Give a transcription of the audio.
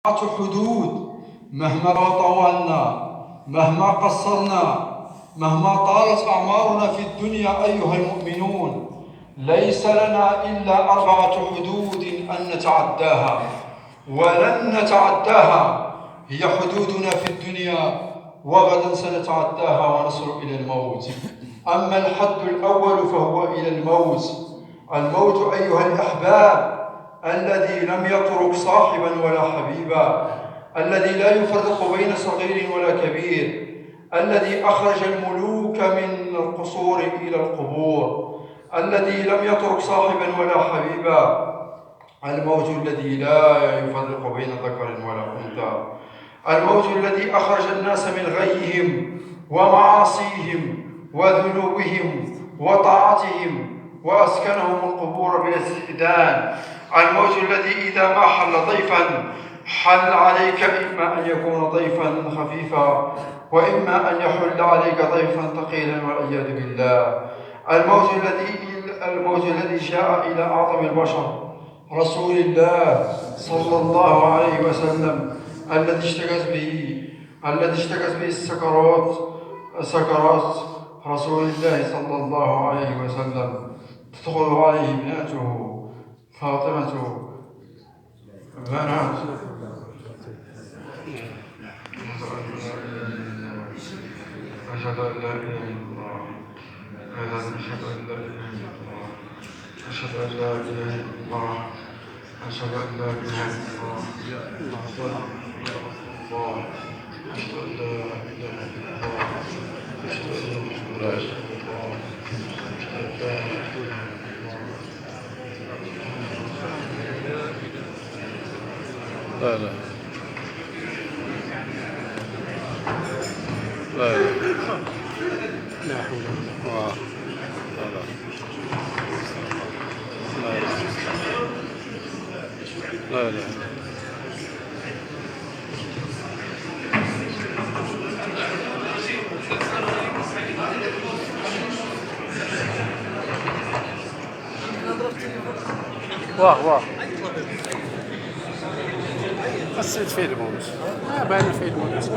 حدود، مهما طولنا، مهما قصرنا، مهما طالت أعمارنا في الدنيا أيها المؤمنون، ليس لنا إلا 4 حدود أن نتعداها ولن نتعداها. هي حدودنا في الدنيا، وغدا سنتعداها ونصل إلى الموت. أما الحد الأول فهو إلى الموت. الموت أيها الأحباب الذي لم يترك صاحبا ولا حبيبا، الذي لا يفرق بين صغير ولا كبير، الذي أخرج الملوك من القصور إلى القبور، الذي لم يترك صاحبا ولا حبيبا، الموت الذي لا يفرق بين ذكر ولا أنثى، الموت الذي أخرج الناس من غيهم ومعاصيهم وذنوبهم وطاعتهم وأسكنهم القبور بلا استئذان، الموت الذي إذا ما حل ضيفا حل عليك إما أن يكون ضيفا خفيفا وإما أن يحل عليك ضيفا ثقيلا والعياذ بالله. الموت الذي جاء إلى أعظم البشر رسول الله صلى الله عليه وسلم، الذي اشتكت به سكرات رسول الله صلى الله عليه وسلم، تدخل عليه ابنته فاطمة بنات أشهد أن لا إله إلا الله، أشهد أن لا إله إلا الله، أشهد أن لا إله إلا الله، أشهد أن لا إله إلا الله، أشهد أن لا إله إلا الله، أشهد أن محمدا رسول الله، أشهد أن لا إله إلا الله. لا لا لا لا حول ولا قوة. لا لا واه قصيت فيه الموت، باين فيه الموت.